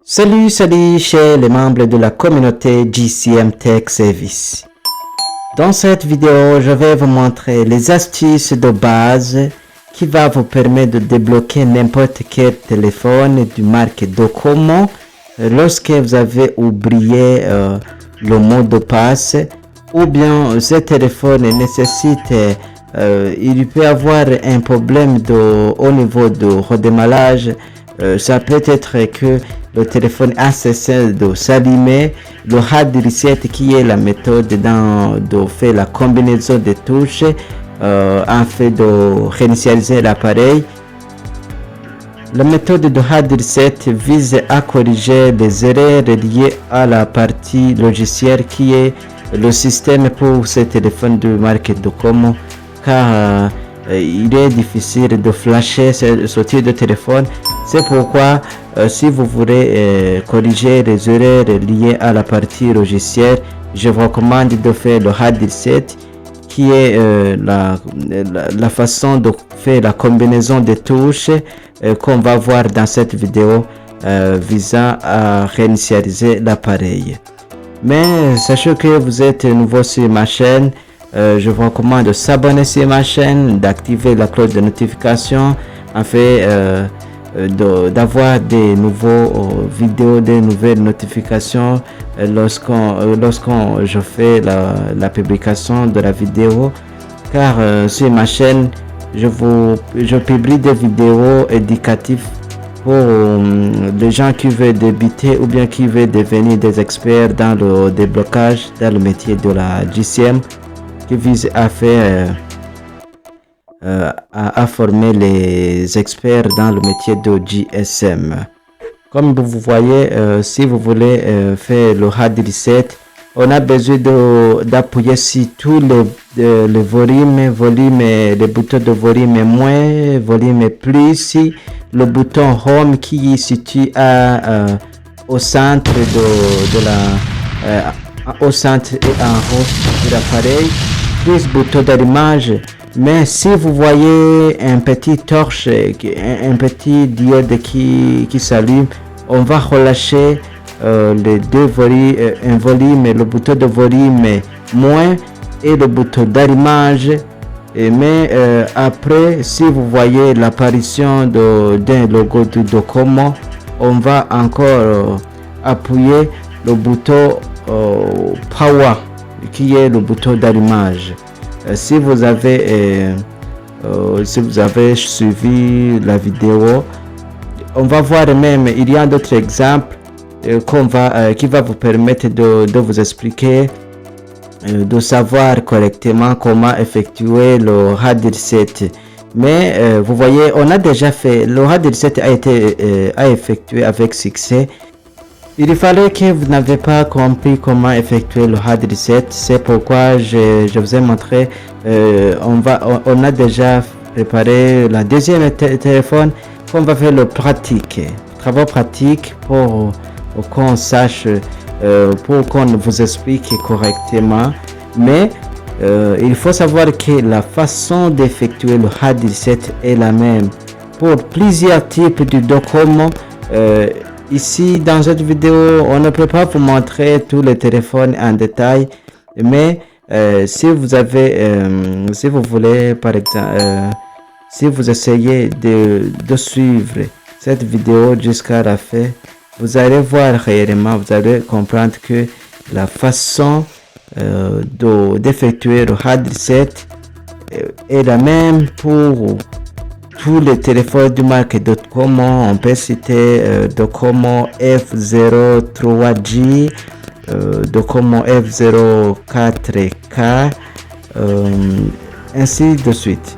Salut chez les membres de la communauté GCM Tech Service. Dans cette vidéo, je vais vous montrer les astuces de base qui va vous permettre de débloquer n'importe quel téléphone du marque Docomo lorsque vous avez oublié le mot de passe ou bien ce téléphone nécessite il peut avoir un problème au niveau de redémarrage. Ça peut être que le téléphone a cessé de s'allumer. Le hard reset qui est la méthode de faire la combinaison des touches en fait de réinitialiser l'appareil. La méthode de hard reset vise à corriger les erreurs liées à la partie logicielle qui est le système pour ce téléphone de marque Docomo, car il est difficile de flasher ce type de téléphone. C'est pourquoi si vous voulez corriger les erreurs liées à la partie logicielle, je vous recommande de faire le hard reset qui est la façon de faire la combinaison des touches qu'on va voir dans cette vidéo visant à réinitialiser l'appareil. Mais sachez que vous êtes nouveau sur ma chaîne, je vous recommande de s'abonner sur ma chaîne, d'activer la cloche de notification afin d'avoir des nouveaux vidéos, des nouvelles notifications lorsqu'on je fais la publication de la vidéo, car sur ma chaîne je publie des vidéos éducatives pour les gens qui veulent débuter ou bien qui veulent devenir des experts dans le déblocage dans le métier de la GCM, qui vise à faire à former les experts dans le métier de GSM. Comme vous voyez, si vous voulez faire le hard reset, on a besoin d'appuyer sur tous les volumes, les boutons de volume moins, volume plus, le bouton home qui est situé au centre au centre et en haut de l'appareil, plus bouton d'allumage. Mais si vous voyez un petit torche, un petit diode qui s'allume, on va relâcher les deux volumes, un volume, le bouton de volume moins et le bouton d'allumage. Mais après, si vous voyez l'apparition d'un logo de Docomo, on va encore appuyer le bouton power qui est le bouton d'allumage. Si vous avez suivi la vidéo, on va voir même, il y a d'autres exemples qui va vous permettre de vous expliquer, de savoir correctement comment effectuer le hard reset. Mais vous voyez, on a déjà fait, le hard reset a été effectué avec succès. Il fallait que vous n'avez pas compris comment effectuer le hard reset. C'est pourquoi je vous ai montré. On a déjà préparé la deuxième téléphone qu'on va faire le travaux pratiques pour qu'on sache, pour qu'on vous explique correctement. Mais il faut savoir que la façon d'effectuer le hard reset est la même pour plusieurs types de Docomo. Ici, dans cette vidéo, on ne peut pas vous montrer tous les téléphones en détail, mais si vous voulez, par exemple, si vous essayez de suivre cette vidéo jusqu'à la fin, vous allez voir réellement, vous allez comprendre que la façon d'effectuer le hard reset est la même pour tous les téléphones du marque Docomo. On peut citer Docomo F03G, Docomo F04K, ainsi de suite.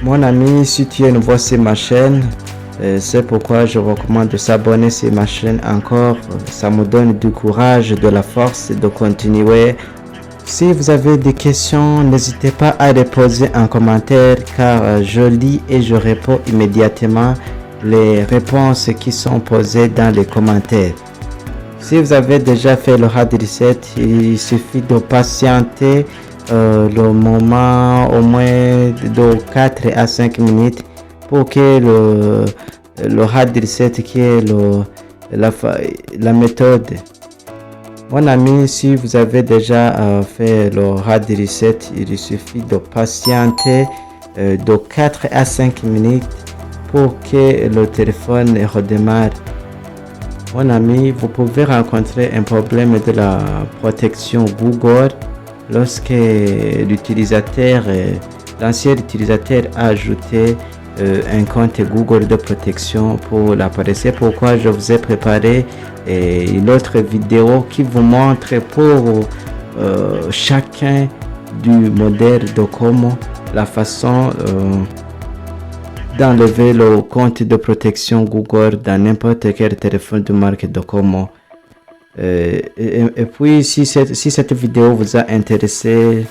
Mon ami, si tu es nouveau sur ma chaîne, c'est pourquoi je recommande de s'abonner sur ma chaîne encore. Ça me donne du courage, de la force de continuer. Si vous avez des questions, n'hésitez pas à les poser en commentaire, car je lis et je réponds immédiatement les réponses qui sont posées dans les commentaires. Si vous avez déjà fait le hard reset, il suffit de patienter le moment au moins de 4 à 5 minutes pour que le hard reset qui est la méthode. Mon ami, si vous avez déjà fait le hard reset, il suffit de patienter de 4 à 5 minutes pour que le téléphone redémarre. Mon ami, vous pouvez rencontrer un problème de la protection Google lorsque l'ancien utilisateur a ajouté un compte Google de protection pour l'appareil. C'est pourquoi je vous ai préparé une autre vidéo qui vous montre pour chacun du modèle Docomo la façon d'enlever le compte de protection Google dans n'importe quel téléphone de marque Docomo. Et puis si cette vidéo vous a intéressé,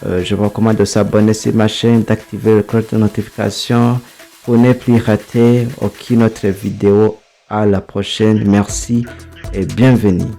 je vous recommande de s'abonner sur ma chaîne, d'activer le cloche de notification pour ne plus rater aucune autre vidéo. À la prochaine, merci et bienvenue.